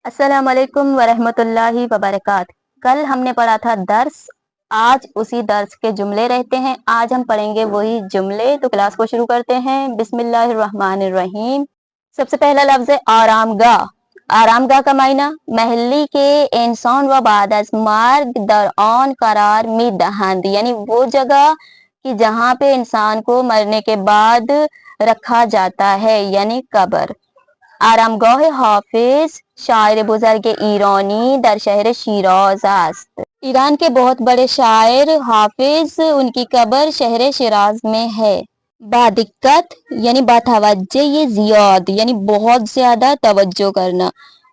अस्सलाम वालेकुम वरहमत उल्लाहि वबरकात। कल हमने पढ़ा था दर्स। आज उसी दर्स के जुमले रहते हैं। आज हम पढ़ेंगे वही जुमले। तो क्लास को शुरू करते हैं। बिस्मिल्लाहिर्रहमानिर्रहीम। सबसे पहला लफ्ज है आरामगाह। आरामगाह का मायना महल्ली के इंसान व बाद अज मार्ग दरआन करार में दहंद, यानी वो जगह कि जहाँ पे इंसान को मरने के बाद रखा जाता है, यानी कब्र। आरामगाह हाफिज शायर बुजुर्ग ईरानी दर शहर शिराज است। ईरान के बहुत बड़े शायर हाफिज, उनकी कब्र शहर शिराज में है। बादिक्कत यानी बातवज्जे, ये जियाद यानी बहुत ज्यादा तवज्जो करना।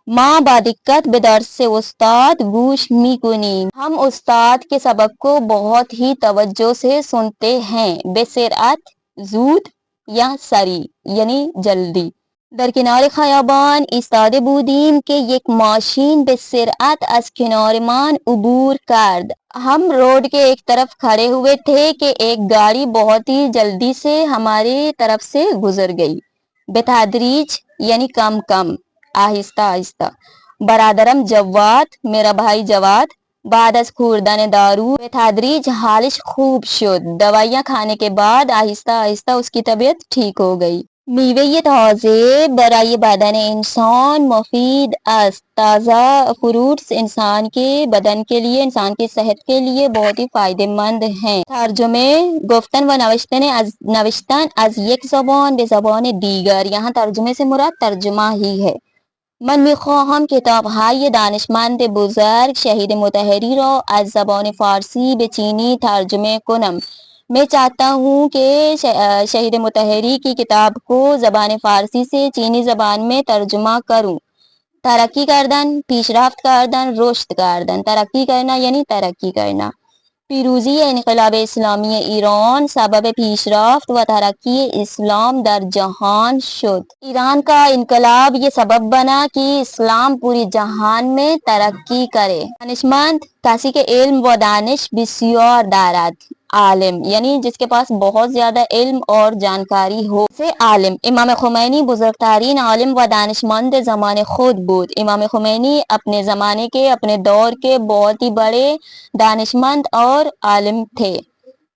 माँ बादिक्कत बेदर्स से उस्ताद गूश मी कुनी, हम उस्ताद के सबक को बहुत ही तवज्जो से सुनते हैं। बेसरअत जूद या सरी यानी जल्दी। दरकिनार खयाबान इस्ताद बूदीम के एक माशीन बेसरअत अज किनारमान उबूर करद, हम रोड के एक तरफ खड़े हुए थे कि एक गाड़ी बहुत ही जल्दी से हमारी तरफ से गुजर गई। बेतदरीज यानी कम कम, आहिस्ता आहिस्ता। बरादरम जवाद, मेरा भाई जवाद। बाद अज खूरदान दारू बेतदरीज हालिश खूब शुद, दवाइयाँ खाने के बाद आहिस्ता आहिस्ता उसकी तबीयत ठीक हो गई। मीवे ये ताज़े बराए बदन इंसान मुफीद अस्त, ताज़ा फ्रूट्स इंसान के बदन के लिए, इंसान की सेहत के लिए बहुत ही फायदेमंद हैं। तर्जुमे गुफ्तन व नविश्तन अज एक ज़बान बे ज़बान दीगर, यहाँ तर्जुमे से मुराद तर्जुमा ही है। मन मिख्वाहम किताब है ये दानिशमंद बुजुर्ग शहीद मुतहरी रो अज ज़बान फारसी बे चीनी तर्जुमे कुनम, मैं चाहता हूँ कि शहीद मुतहरी की किताब को ज़बान फ़ारसी से चीनी ज़बान में तर्जुमा करूँ। तरक्की करदन, पीशरफ्त करदन, रुश्द करदन। तरक्की करना यानी तरक्की करना। पीरूजी इनकलाब इस्लामी ईरान सबब पीशरफ्त व तरक्की इस्लाम दर जहान शुद, ईरान का इनकलाब ये सबब बना कि इस्लाम पूरी जहान में तरक्की करे। दानिशमंद कासी के इल्म व दानिश बिस्यार दारद, आलिम यानी जिसके पास बहुत ज्यादा इल्म और जानकारी हो, से आलिम। इमाम खुमैनी बुजुर्गतरीन आलिम व दानिशमंद ज़माने खुद بود। इमाम खुमैनी अपने ज़माने के, अपने दौर के बहुत ही बड़े दानिशमंद और आलिम थे।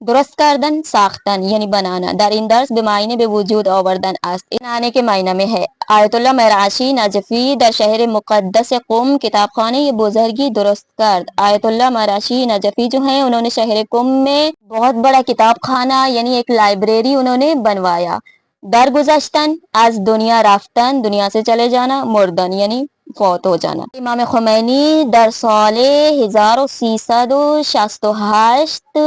दुरुस्त करदन साख्तन यानी बनाना, दर इन दर्स बेमायने बेवजूद आवर्दन अस्त, बनाने के मायने में है। आयतुल्लाह मराशी नजफी दर शहर मुकद्दस कुम किताब खाने ये बुजुर्गी दुरुस्त करद। आयतुल्लाह मराशी नजफी जो हैं उन्होंने शहर कुम में बहुत बड़ा किताब खाना यानी एक लाइब्रेरी उन्होंने बनवाया। दर गुज़श्तन आज दुनिया राफ्तन, दुनिया से चले जाना, मुर्दन यानी फौत हो जाना। इमाम खुमैनी दर साले 1368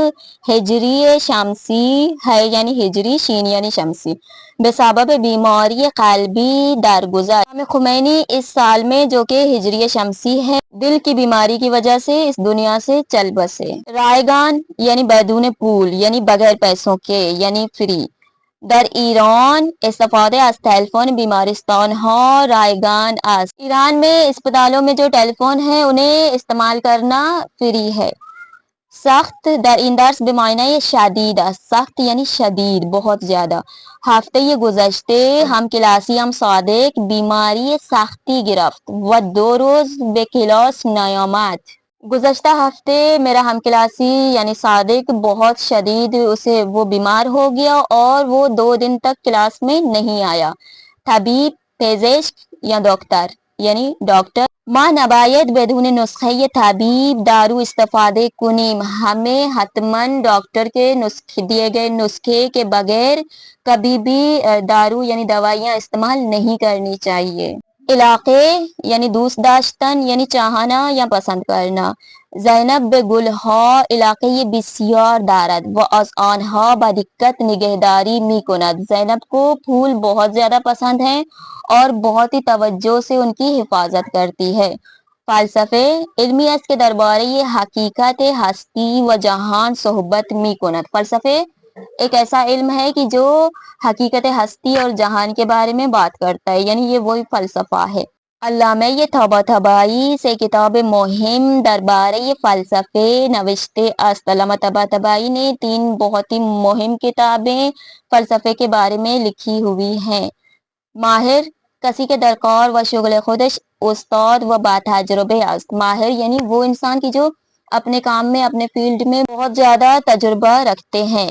हिजरी शमसी है, यानी हिजरी शीन यानी शमसी, बेसबब बीमारी कल्बी दरगुजर। इमाम खुमैनी इस साल में जो कि हिजरी शमसी है, दिल की बीमारी की वजह से इस दुनिया से चल बसे। रायगान यानी बैदून पूल यानी बगैर पैसों के यानी फ्री। दर ईरान इस्तेफादे अज टेलीफोन बीमारिस्तान हा रायगान अज, ईरान में अस्पतालों में जो टेलीफोन है उन्हें इस्तेमाल करना फ्री है। सख्त दर इन दर्स बेमायना ये शदीद, सख्त यानी शदीद बहुत ज्यादा। हफ्ते ये गुजश्ते हम क्लासी हम सादिक बीमारी सख्ती गिरफ्त व 2 रोज बेकिलास नयामत, गुज़श्ता हफ्ते मेरा हम क्लासी यानी सादिक बहुत शदीद उसे वो बीमार हो गया और वो 2 दिन तक क्लास में नहीं आया। तबीब पेजिश्क या डॉक्टर यानी डॉक्टर। माँ नबायत बेदून नुस्खे ये तबीब दारू इस्तेफादे कुनीम, हमें हतमन डॉक्टर के दिए गए नुस्खे के बगैर कभी भी दारू यानी दवाइयाँ इस्तेमाल नहीं करनी चाहिए। इलाके यानी दूस्त दाश्तन यानी चाहना या पसंद करना। जैनब बेगुलहा इलाके ये बिस्यार दारद व अज आनहा बदिक्कत निगहदारी मी कुनद, जैनब को फूल बहुत ज्यादा पसंद हैं और बहुत ही तवज्जो से उनकी हिफाजत करती है। फलसफे इल्मी अस के दरबार ये हकीकत हस्ती व जहान सोहबत मी कुनद, फलसफे एक ऐसा इल्म है कि जो हकीकत हस्ती और जहान के बारे में बात करता है, यानी ये वही फलसफा है। अल्लामा ये तबा तबाई से किताब मुहिम दरबार ये फलसफे नविश्ते अस्त, अल्लामा तबा तबाई ने 3 बहुत ही मुहिम किताबें फलसफे के बारे में लिखी हुई हैं। माहिर کسی کے درکار و شغل خودش استاد و با تجربه است. ماہر یعنی وہ انسان کی جو اپنے کام میں اپنے فیلڈ میں بہت زیادہ تجربہ رکھتے ہیں.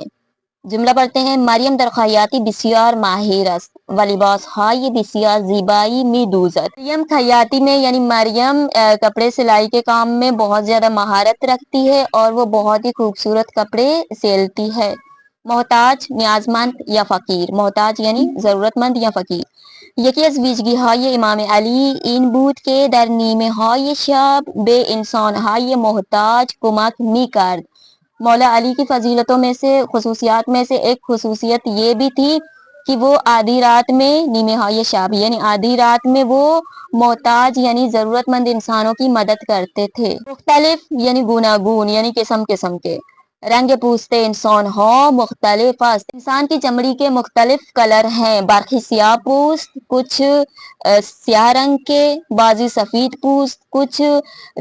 جملہ پڑھتے ہیں. مریم در خیاطی بسیار ماہر است و لباسهای بسیار زیبایی می دوزد. مریم خیاطی میں یعنی مریم کپڑے سلائی کے کام میں بہت زیادہ مہارت رکھتی ہے اور وہ بہت ہی خوبصورت کپڑے سیلتی ہے. محتاج نیازمند یا فقیر. محتاج یعنی ضرورت مند یا فقیر. یکی از ویژگی‌های امام علی این بود که در نیمه‌های شب به انسان‌های محتاج کمک می‌کرد. مولا علی کی فضیلتوں میں سے خصوصیات میں سے ایک خصوصیت یہ بھی تھی کہ وہ آدھی رات میں نیمہائے شب یعنی آدھی رات میں وہ محتاج یعنی ضرورت مند انسانوں کی مدد کرتے تھے. مختلف یعنی گوناگون یعنی قسم قسم کے. رنگ پوستے انسان ہو مختلف است. انسان کی چمڑی کے مختلف کلر ہیں. برخی سیاہ پوست، کچھ سیاہ رنگ کے، بعضی سفید پوست، کچھ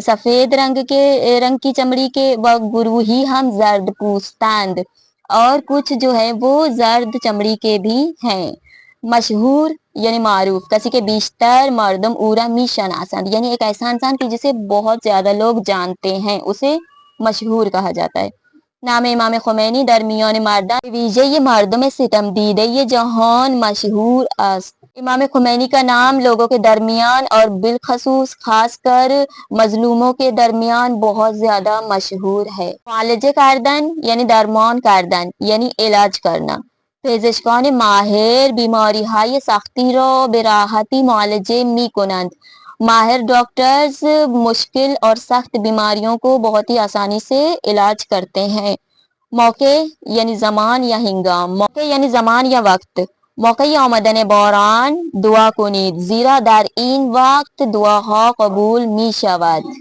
سفید رنگ کی چمڑی کے، و گروہی ہم زرد پوستند اور کچھ جو ہے وہ زرد چمڑی کے بھی ہیں. مشہور یعنی معروف. کسی کے بیشتر مردم او را می شناسند یعنی ایک ایسا انسان کی جسے بہت زیادہ لوگ جانتے ہیں اسے مشہور کہا جاتا ہے. نام امام خمینی درمیان مردان ویژه یہ مردم ستم دیده یہ جہان مشہور است. امام خمینی کا نام لوگوں کے درمیان اور بالخصوص خاص کر مظلوموں کے درمیان بہت زیادہ مشہور ہے. معالجه کردن یعنی درمان کردن یعنی علاج کرنا. پزشکان ماهر بیماری های سختی را به راحتی معالجه می کنند. ماہر ڈاکٹرز مشکل اور سخت بیماریوں کو بہت ہی آسانی سے علاج کرتے ہیں. موقع یعنی زمان یا ہنگام. موقع یعنی زمان یا وقت. موقع آمدن باران دعا کنید زیرا در این وقت دعاها قبول می شود.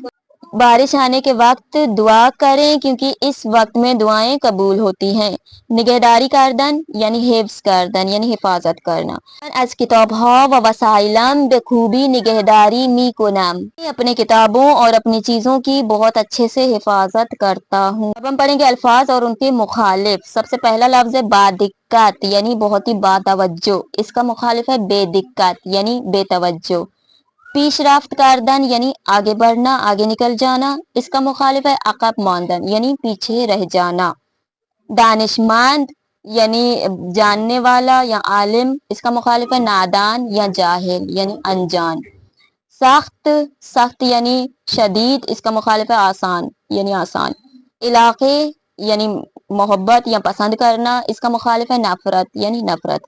بارش آنے کے وقت دعا کریں کیونکہ اس وقت میں دعائیں قبول ہوتی ہیں. نگہداری کردن یعنی حفظ کردن یعنی حفاظت کرنا. از کتابها و وسائلم به خوبی نگہداری می کنم. اپنے کتابوں اور اپنی چیزوں کی بہت اچھے سے حفاظت کرتا ہوں. اب ہم پڑھیں گے الفاظ اور ان کے مخالف. سب سے پہلا لفظ ہے با دقت یعنی بہت ہی با توجہ. اس کا مخالف ہے بے دقت یعنی بے توجہ. پیش رفت کردن یعنی آگے بڑھنا آگے نکل جانا. اس کا مخالف ہے عقب ماندن یعنی پیچھے رہ جانا. دانشمند یعنی جاننے والا یا عالم. اس کا مخالف ہے نادان یا جاہل یعنی انجان. سخت یعنی شدید. اس کا مخالف ہے آسان یعنی آسان. علاقے یعنی محبت یا پسند کرنا. اس کا مخالف ہے نفرت یعنی نفرت.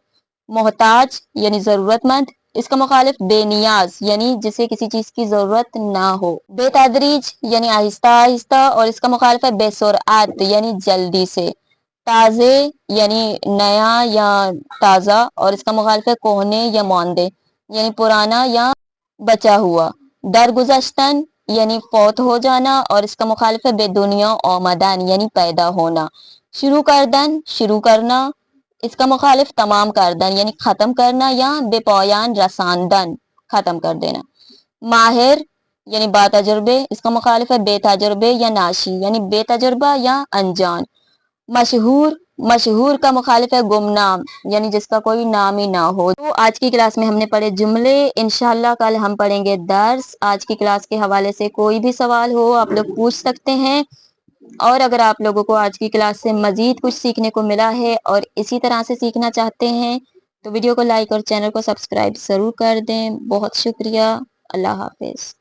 محتاج یعنی ضرورت مند. اس کا مخالف بے نیاز یعنی جسے کسی چیز کی ضرورت نہ ہو. بے تدریج یعنی آہستہ آہستہ اور اس کا مخالف ہے بے سرعت یعنی جلدی سے. تازے یعنی نیا یا تازہ اور اس کا مخالف ہے کہنے یا ماندے یعنی پرانا یا بچا ہوا. درگذشتن یعنی فوت ہو جانا اور اس کا مخالف ہے بے دنیا آمدن یعنی پیدا ہونا. شروع کردن شروع کرنا. اس کا مخالف تمام کردن یعنی ختم کرنا یا بے پایان رساندن ختم کر دینا. ماہر یعنی با تجربے. اس کا مخالف ہے بے تجربے یا ناشی یعنی بے تجربہ یا انجان. مشہور کا مخالف ہے گمنام یعنی جس کا کوئی نام ہی نہ ہو. تو آج کی کلاس میں ہم نے پڑھے جملے. انشاءاللہ کل ہم پڑھیں گے درس. آج کی کلاس کے حوالے سے کوئی بھی سوال ہو آپ لوگ پوچھ سکتے ہیں. اور اگر آپ لوگوں کو آج کی کلاس سے مزید کچھ سیکھنے کو ملا ہے اور اسی طرح سے سیکھنا چاہتے ہیں تو ویڈیو کو لائک اور چینل کو سبسکرائب ضرور کر دیں. بہت شکریہ. اللہ حافظ.